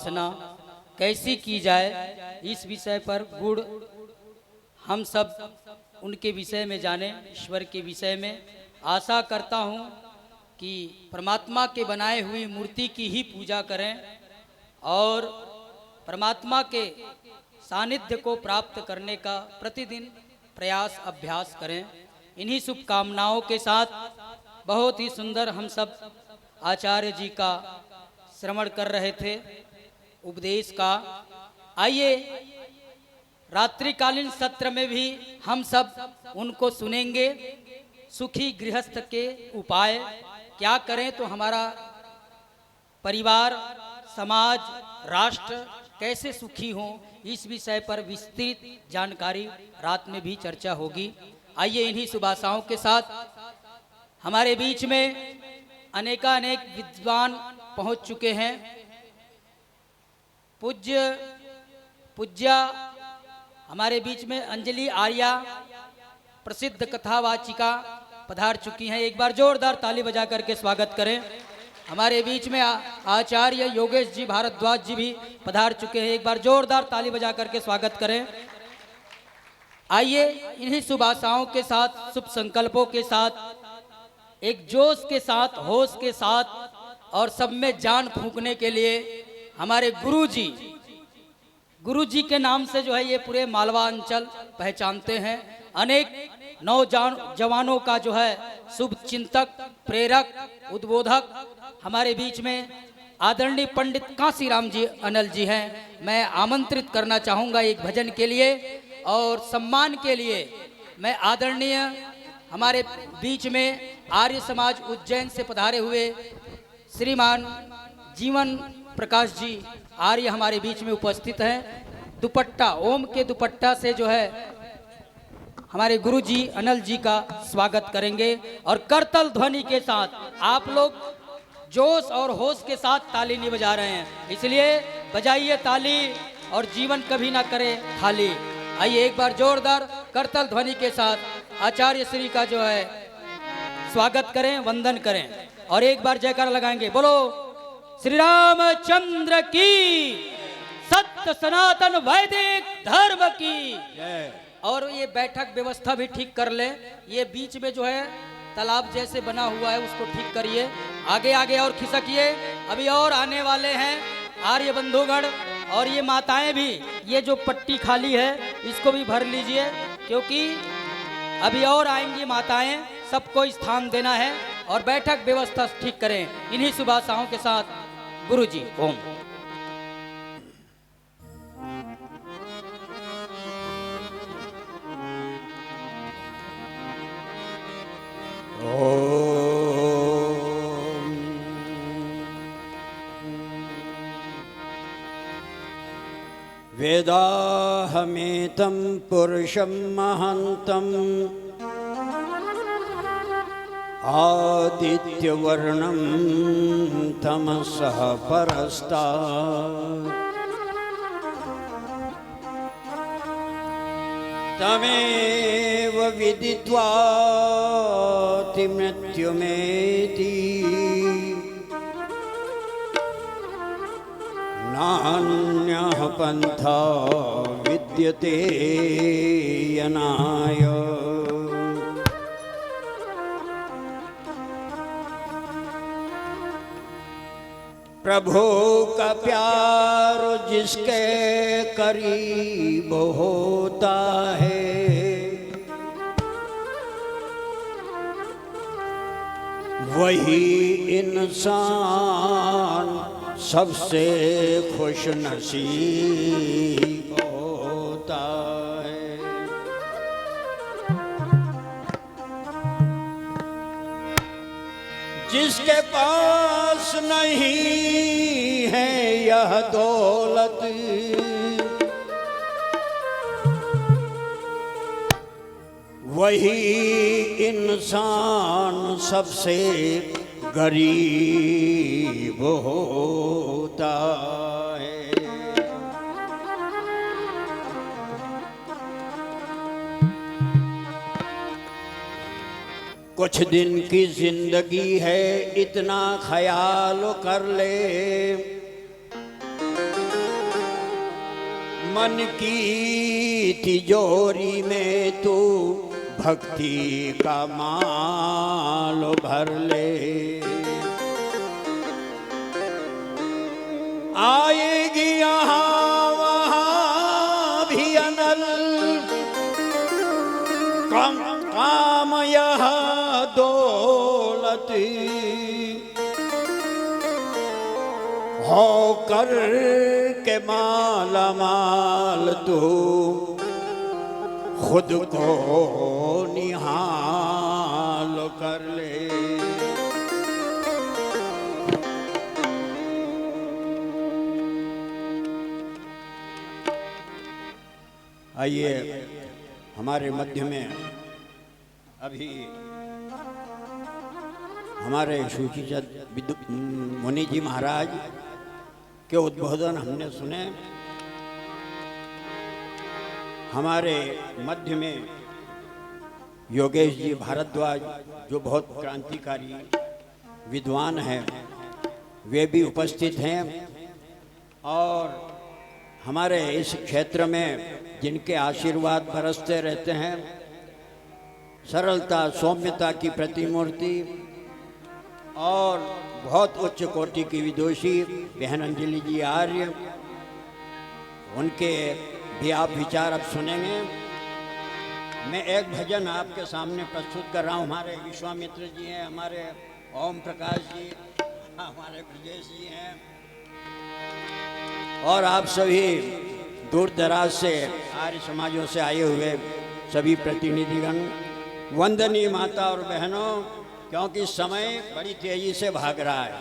उपासना कैसी की जाए, इस विषय पर गुण हम सब उनके विषय में जाने, ईश्वर के विषय में। आशा करता हूँ कि परमात्मा के बनाए हुई मूर्ति की ही पूजा करें और परमात्मा के सानिध्य को प्राप्त करने का प्रतिदिन प्रयास अभ्यास करें। इन्हीं शुभकामनाओं के साथ बहुत ही सुंदर हम सब आचार्य जी का श्रवण कर रहे थे, उपदेश का। आइए रात्रिकालीन सत्र में भी हम सब उनको सुनेंगे। सुखी गृहस्थ के उपाय क्या करें तो हमारा परिवार, समाज, राष्ट्र कैसे सुखी हो, इस विषय पर विस्तृत जानकारी रात में भी चर्चा होगी। आइए इन्हीं शुभाशाओं के साथ हमारे बीच में अनेकानेक विद्वान पहुंच चुके हैं। पूज्या हमारे बीच में अंजलि आर्या प्रसिद्ध कथावाचिका पधार चुकी हैं। एक बार जोरदार ताली बजा करके स्वागत करें। हमारे बीच में आचार्य योगेश जी भारद्वाज जी भी पधार चुके हैं। एक बार जोरदार ताली बजा करके स्वागत करें। आइए इन्हीं शुभ आशाओं के साथ, शुभ संकल्पों के साथ, एक जोश के साथ, होश के साथ और सब में जान फूंकने के लिए हमारे गुरुजी के नाम से जो है ये पूरे मालवा अंचल पहचानते हैं। अनेक नौजवानों का जो है शुभ चिंतक, प्रेरक, उद्बोधक हमारे बीच में आदरणीय पंडित कांसीराम जी अनल जी हैं। मैं आमंत्रित करना चाहूँगा एक भजन के लिए और सम्मान के लिए। मैं आदरणीय हमारे बीच में आर्य समाज उज्जैन से पधारे हुए श्रीमान जीवन प्रकाश जी आर्य हमारे बीच में उपस्थित हैं। दुपट्टा, ओम के दुपट्टा से जो है हमारे गुरुजी अनल जी का स्वागत करेंगे और करतल ध्वनि के साथ आप लोग जोश और होश के साथ ताली नहीं बजा रहे हैं, इसलिए बजाइए ताली और जीवन कभी ना करे खाली। आइए एक बार जोरदार करतल ध्वनि के साथ आचार्य श्री का जो है स्वागत करें, वंदन करें और एक बार जयकार लगाएंगे। बोलो श्री रामचंद्र की, सत्य सनातन वैदिक धर्म की जय। और ये बैठक व्यवस्था भी ठीक कर ले। ये बीच में जो है तालाब जैसे बना हुआ है उसको ठीक करिए, आगे आगे और खिसकिए। अभी और आने वाले हैं आर्य बंधुगण और ये माताएं भी, ये जो पट्टी खाली है इसको भी भर लीजिए क्योंकि अभी और आएंगी माताएं, सबको स्थान देना है और बैठक व्यवस्था ठीक करें। इन्हीं शुभ आशाओं के साथ गुरुजी ओम। वेदाहमेतं पुरुषं महान्तम् आदित्यवर्णं तमसः परस्तात् तमेव विदित्वाति मृत्युमेति नान्यः पन्था विद्यते यनाय। प्रभु का प्यार जिसके करीब होता है वही इंसान सबसे खुश नसीब होता है। जिसके पास नहीं है यह दौलत वही इंसान सबसे गरीब होता है। कुछ दिन की जिंदगी है, इतना ख्याल कर ले मन की तिजोरी में तू भक्ति का माल भर ले। आएगी यहाँ वहाँ भी अनल, काम यह दौलत हो कर के माला माल तू खुद को निहाल कर ले। आइए हमारे मध्य में अभी हमारे सूचीचंद मुनि जी महाराज के उद्बोधन हमने सुने। हमारे मध्य में योगेश जी भारद्वाज जो बहुत क्रांतिकारी विद्वान हैं, वे भी उपस्थित हैं। और हमारे इस क्षेत्र में जिनके आशीर्वाद बरसते रहते हैं, सरलता सौम्यता की प्रतिमूर्ति और बहुत उच्च कोटि की विदुषी बहन अंजलि जी आर्य, उनके भी आप विचार अब सुनेंगे। मैं एक भजन आपके सामने प्रस्तुत कर रहा हूँ। हमारे विश्वामित्र जी हैं, हमारे ओम प्रकाश जी, हमारे ब्रजेश जी हैं, और आप सभी दूर दराज से आर्य समाजों से आए हुए सभी प्रतिनिधिगण, वंदनीय माता और बहनों, क्योंकि समय बड़ी तेजी से भाग रहा है,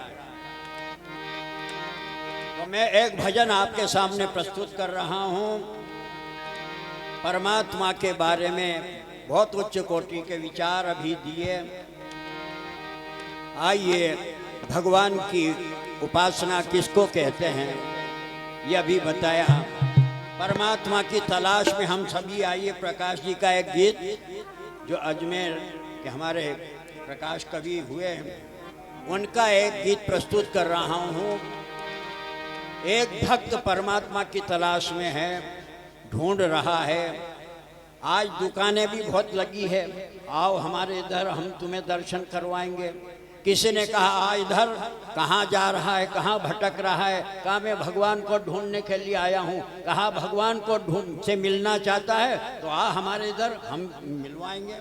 तो मैं एक भजन आपके सामने प्रस्तुत कर रहा हूँ। परमात्मा के बारे में बहुत उच्च कोटि के विचार अभी दिए। आइए भगवान की उपासना किसको कहते हैं यह भी बताया। परमात्मा की तलाश में हम सभी आइए। प्रकाश जी का एक गीत जो अजमेर के हमारे प्रकाश कवि हुए हैं, उनका एक गीत प्रस्तुत कर रहा हूँ। एक भक्त परमात्मा की तलाश में है, ढूंढ रहा है। आज दुकानें भी बहुत लगी है, आओ हमारे इधर, हम तुम्हें दर्शन करवाएंगे। किसी ने कहा आ इधर, कहाँ जा रहा है, कहाँ भटक रहा है? कहा मैं भगवान को ढूंढने के लिए आया हूँ। कहा भगवान को ढूंढ से मिलना चाहता है तो आ हमारे इधर, हम मिलवाएंगे।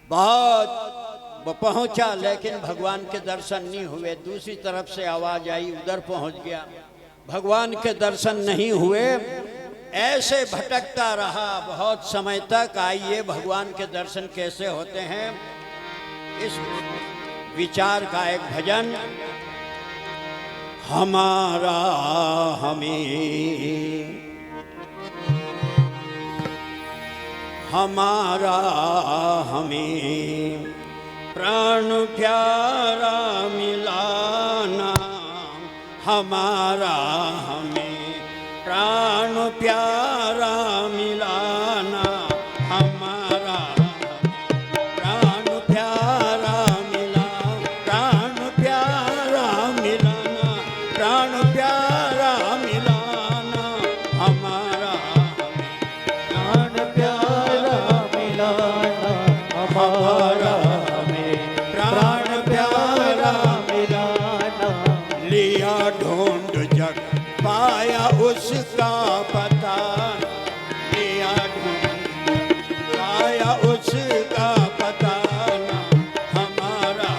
बहुत पहुँचा लेकिन भगवान के दर्शन नहीं हुए। दूसरी तरफ से आवाज़ आई, उधर पहुँच गया, भगवान के दर्शन नहीं हुए। ऐसे भटकता रहा बहुत समय तक। आइए भगवान के दर्शन कैसे होते हैं, इस विचार का एक भजन। हमारा हमें, हमारा हमें प्राण प्यारा मिलाना, हमारा हमें प्राण प्यारा मिलाना, हमारा प्राण प्यारा मिलाना, प्राण प्यारा मिलाना, प्राण प्यारा मिलाना, हमारा प्राण प्यारा मिलाना, हमारा हमें प्राण प्यारा मिलाना। लिया ढूंढ जग पाया उसका पता, लिया ढूंढ पाया उसका पता, हमारा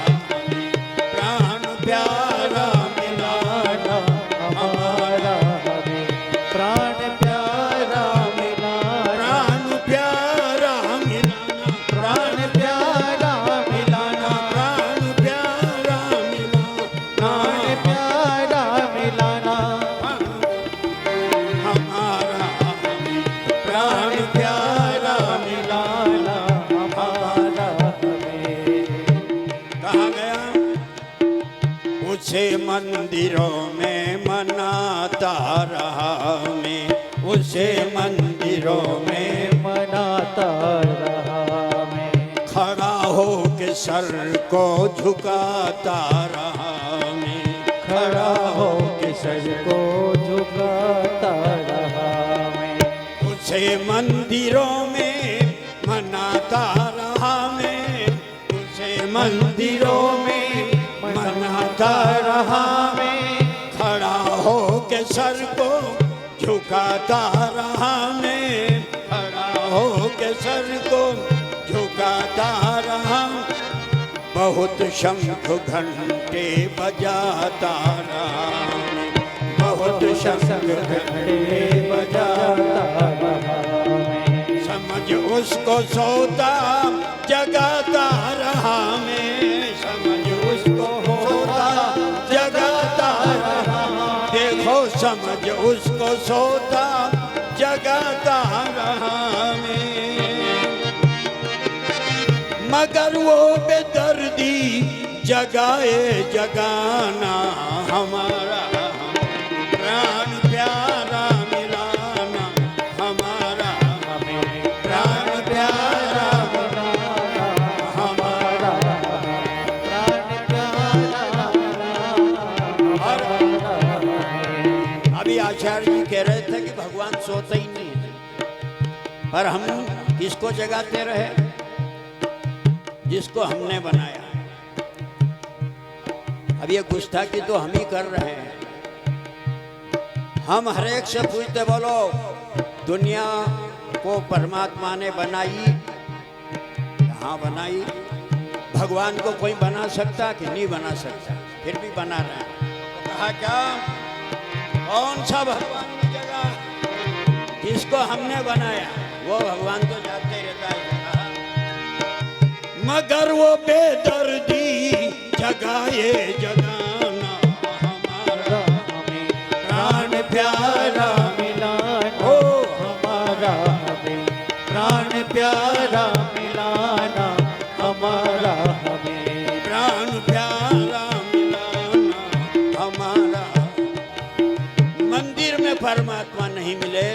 प्राण प्यारा मिलाना, हमारा हमें प्राण प्यारा मिलाना, प्राण प्यारा मिलाना, प्राण प्यारा मिलाना, प्राण प्यारा मिलाना, प्राण प्यारा मिलाना, हमारा प्राण प्यारा मिलाना, हमारा हमें। कहा गया उसे मंदिरों में मनाता रहा मैं, उसे मंदिरों में मनाता रहा मैं, खड़ा हो के सर को झुकाता रहा मैं, खड़ा हो के सर को झुकाता रहा उसे मंदिरों में मनाता रहा मैं, उसे मंदिरों में मनाता रहा मैं, खड़ा हो के सर को झुकाता रहा मैं, खड़ा हो के सर को झुकाता रहा, बहुत शंख घंटे बजाता रहा, बहुत शंख घंटे बजाता रहा, समझ उसको सोता जगाता रहा मैं, समझ उसको सोता जगाता रहा, देखो समझ उसको सोता जगाता रहा मैं, मगर वो बेदर्दी जगाए जगाना हमारा, प्राण प्यारा मिलाना हमारा, प्राण प्यारा मिलाना हमारा, प्राण प्यारा मिलाना। अभी आचार्य जी कह रहे थे कि भगवान सोते ही नहीं, पर हम किसको जगाते रहे? जिसको हमने बनाया। अब ये गुस्ताखी तो हम ही कर रहे हैं। हम हर एक से पूछते, बोलो दुनिया को परमात्मा ने बनाई, हाँ बनाई, भगवान को कोई बना सकता कि नहीं बना सकता? फिर भी बना रहे हैं। तो कहा क्या, कौन सा भगवान की जगह? जिसको हमने बनाया वो भगवान तो जाते रहता है। मगर वो बेदर्दी जगाए जगाना हमारा, प्राण प्यारा मिलाना हमारा, प्राण प्यारा मिलाना हमारा, प्राण प्यारा मिलाना हमारा। मंदिर में परमात्मा नहीं मिले,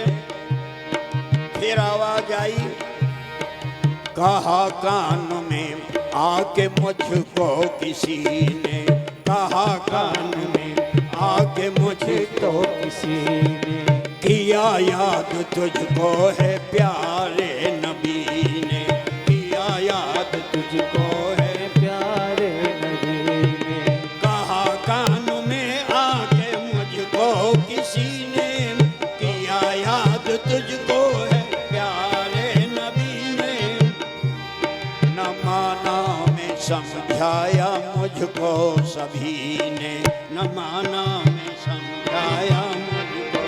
फिर आवाज आई, कहा कान में आके मुझको किसी ने, कहा कान में आके मुझको किसी ने, किया याद तुझको है प्यारे नबी ने, किया याद तुझको है प्यारे नबी ने, कहा कान में आके मुझको किसी ने, किया याद तुझको है प्यारे नबी ने, न माना में समझाया मुझको सभी ने, न माना में समझाया मुझको,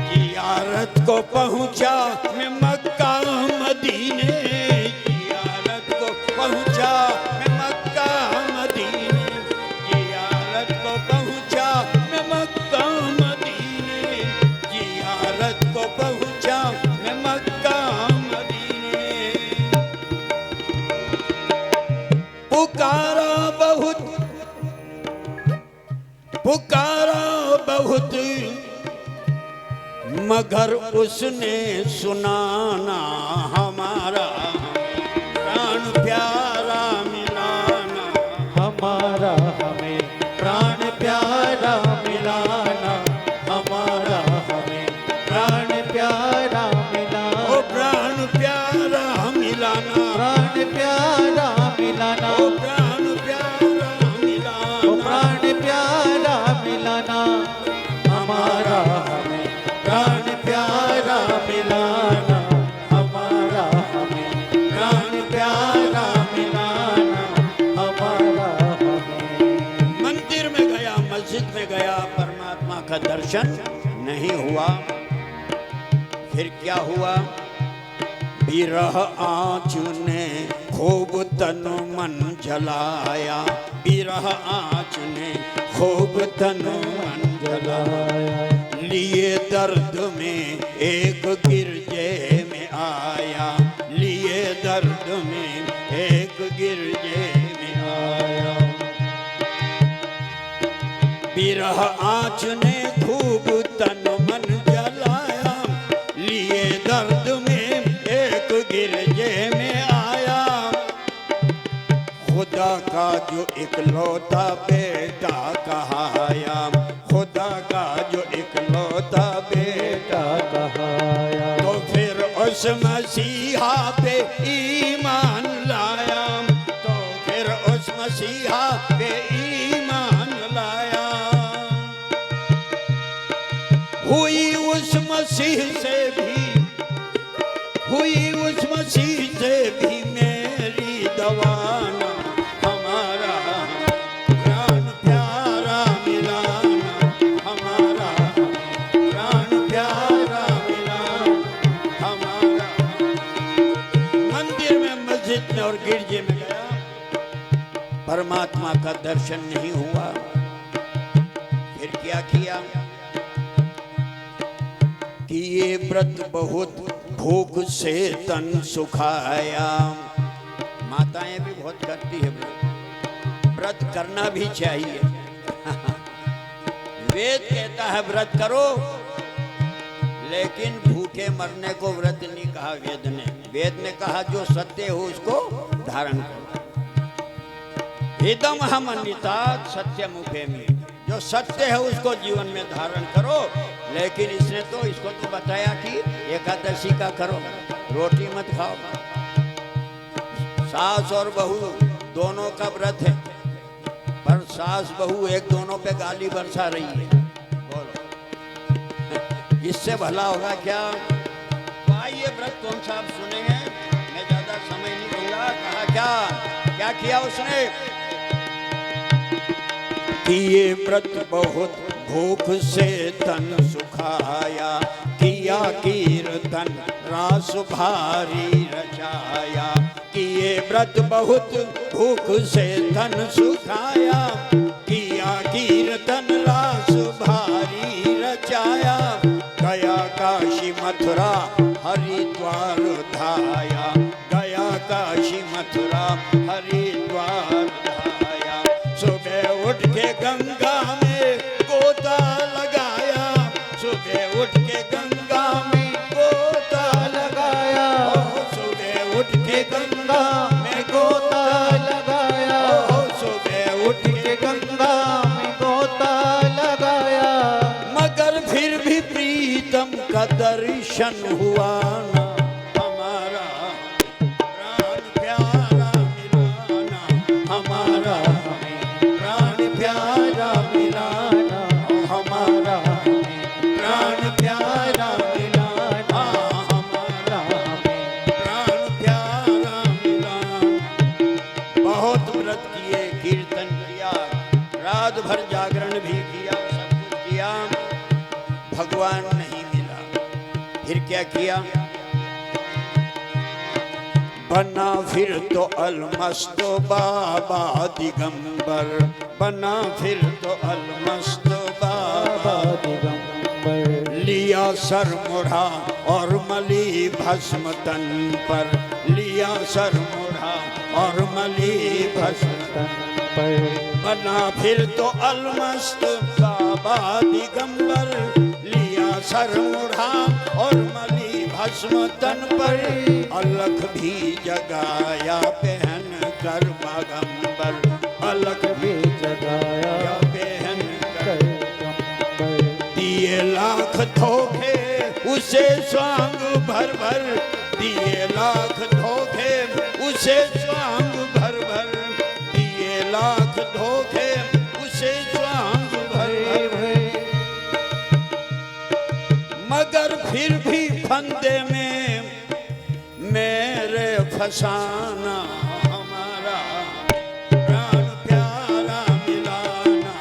जियारत को पहुंचा मैं मक्का मदीने, जियारत को पहुंचा मैं मक्का मदीने, जियारत को पहुंचा मैं मक्का मदीने, जियारत को पहुंचा मैं मक्का मदीने, पुकारा बहुत, पुकारा बहुत, मगर उसने सुनाना हमारा, प्राण प्यारा मिलाना हमारा, हमें प्राण प्यारा मिलाना हमारा, हमें प्राण प्यारा मिलाना, ओ प्राण प्यारा मिलाना, प्राण प्यारा मिलाना, ओ प्राण प्यारा मिलाना, ओ प्राण प्यारा मिलाना हमारा, हमें प्राण प्यारा मिलाना हमारा, हमें प्राण प्यारा मिलाना हमारा, हमें। मंदिर में गया, मस्जिद में गया, परमात्मा का दर्शन नहीं हुआ। फिर क्या हुआ? बिरह आँच ने खूब तन मन जलाया, बिरह आँच ने खूब तन मन जलाया, लिए दर्द में एक गिरजे में आया, लिए दर्द में एक गिरजे में आया, बिरह आँच ने खूब तन मन जलाया, लिए दर्द में एक गिरजे में आया, खुदा का जो इकलौता बेटा कहाया, खुदा का जो इकलौता बेटा कहाया, मसीहा पे ईमान लाया, तो फिर उस मसीहा पे ईमान लाया। हुई उस मसीह से भी मेरी दवाना, हमारा प्राण प्यारा मिलाना, हमारा प्राण प्यारा मिलाना, हमारा। मंदिर में, मस्जिद में और गिरजे में गया, परमात्मा का दर्शन नहीं हुआ। फिर क्या किया कि ये व्रत बहुत भूख से तन सुखाया। माताएं भी बहुत करती है व्रत, व्रत करना भी चाहिए। वेद कहता है व्रत करो, लेकिन भूखे मरने को व्रत नहीं कहा वेद ने। वेद ने कहा जो सत्य हो उसको धारण करो। इदम हम अन्यतात सत्य मुखे में, जो सत्य है उसको जीवन में धारण करो। लेकिन इसने तो इसको तो बताया कि एकादशी का करो, रोटी मत खाओ। सास और बहू दोनों का व्रत है, पर सास बहू एक दोनों पे गाली बरसा रही है। बोलो इससे भला होगा क्या? तो आइए व्रत कौन सा आप सुनेंगे, मैं ज्यादा समय नहीं दूंगा। कहा क्या किया उसने कि ये व्रत बहुत भूख से तन सुखाया, किया कीर्तन रास भारी रचाया। कि ये व्रत बहुत भूख से तन सुखाया, किया कीर्तन रास भारी रचाया। गया काशी मथुरा हरिद्वार धाया, गया काशी मथुरा हरिद्वार धाया। सुबह उठ के गंगा में गोता लगाया, सुबह उठ के गंगा में गोता लगाया। सुबह उठ के गंगा में गोता लगाया, सुबह उठ के गंगा में गोता लगाया। मगर फिर भी प्रीतम का दर्शन हुआ ना, हमारा प्राण प्यारा मिलाना, हमारा प्राण प्यारा मिलाना, हमारा प्राण प्यारा मिलाना, हमारा प्राण प्यारा मिलाना। बहुत व्रत किए, कीर्तन किया, रात भर जागरण भी किया, सब कुछ किया, भगवान नहीं मिला। फिर क्या किया? बना फिर तो अलमस्त बाबा दिगंबर, बना फिर तो अलमस्त बाबा दिगंबर। लिया सर मुढ़ा और मली भस्म तन पर, लिया सर मुढ़ा और मली भस्म तन पर। बना फिर तो अलमस्त बाबा दिगंबर, लिया सर मुढ़ा और मली भस्म तन पर। अलख भी जगाया पहन कर बागंबर, अलख भी जगाया पहन कर। दिगंबर। दिए लाख धोखे उसे स्वांग भर भर, दिए लाख धोखे उसे स्वांग भर भर, दिए लाख धोखे उसे स्वांग भर भर। मगर फिर भी फंदे में मेरे फसाना, हमारा प्राण प्यारा मिलाना,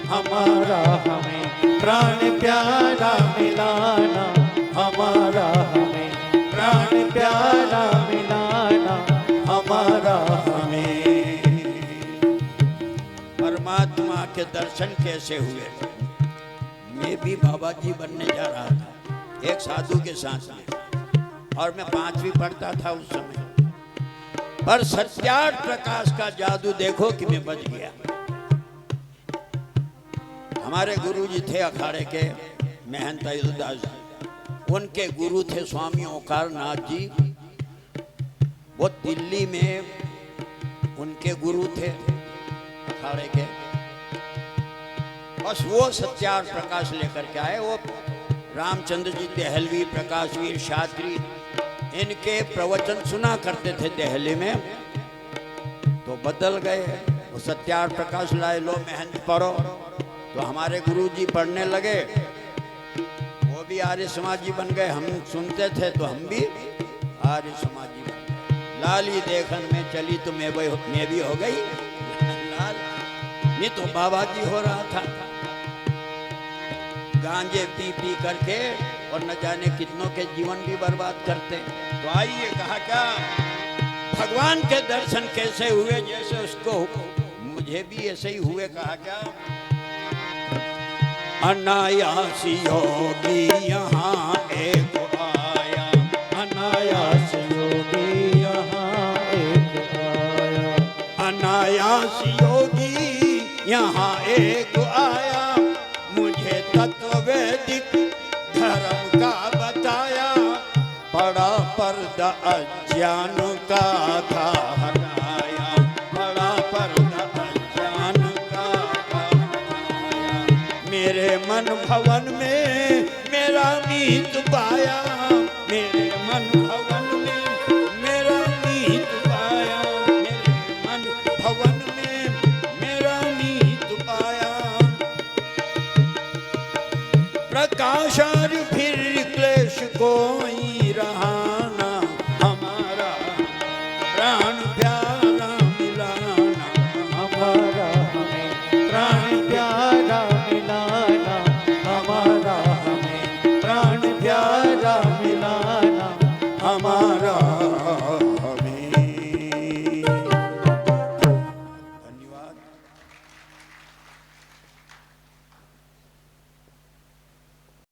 हमारा हमें प्राण प्यारा मिलाना, हमारा हमें प्राण प्यारा मिलाना, हमारा हमें। परमात्मा के दर्शन कैसे हुए? मैं भी बाबा जी बनने जा रहा था एक साधु के साथ में, और मैं 5वीं पढ़ता था उस समय। पर सत्यार्थ प्रकाश का जादू देखो कि मैं बच गया। हमारे गुरु जी थे अखाड़े के महंत अयोध्यादास जी, उनके गुरु थे स्वामी ओंकार नाथ जी। वो दिल्ली में उनके गुरु थे अखाड़े के। बस वो सत्यार्थ प्रकाश लेकर के आए। वो रामचंद्र जी, टहलवी, प्रकाशवीर, शास्त्री, इनके प्रवचन सुना करते थे दिल्ली में, तो बदल गए। वो सत्यार्थ प्रकाश लाए, लो मेहनत पढ़ो। तो हमारे गुरुजी पढ़ने लगे, वो भी आर्य समाजी बन गए। हम सुनते थे तो हम भी आर्य समाजी बन गए। लाली देखन में चली तो मैं भी हो गई लाल। नहीं तो बाबा जी हो रहा था, गांजे पी पी करके, और न जाने कितनों के जीवन भी बर्बाद करते। तो आइए, कहा क्या भगवान के दर्शन कैसे हुए, जैसे उसको मुझे भी ऐसे ही हुए। कहा क्या अनायास योगी यहाँ एक आया, अनायास योगी यहाँ एक आया, अनायास योगी यहाँ एक आया, मुझे तत्व वैदिक धर्म का बताया, बड़ा पर्दा अज्ञान का था हटाया, बड़ा पर्दा अज्ञान का था हटाया, मेरे मन भवन में मेरा नीत पाया, मेरे मन भवन में मेरा नीत पाया, मेरे मन भवन में मेरा नीत पाया, प्रकाश और फिर क्लेश कोई रहा,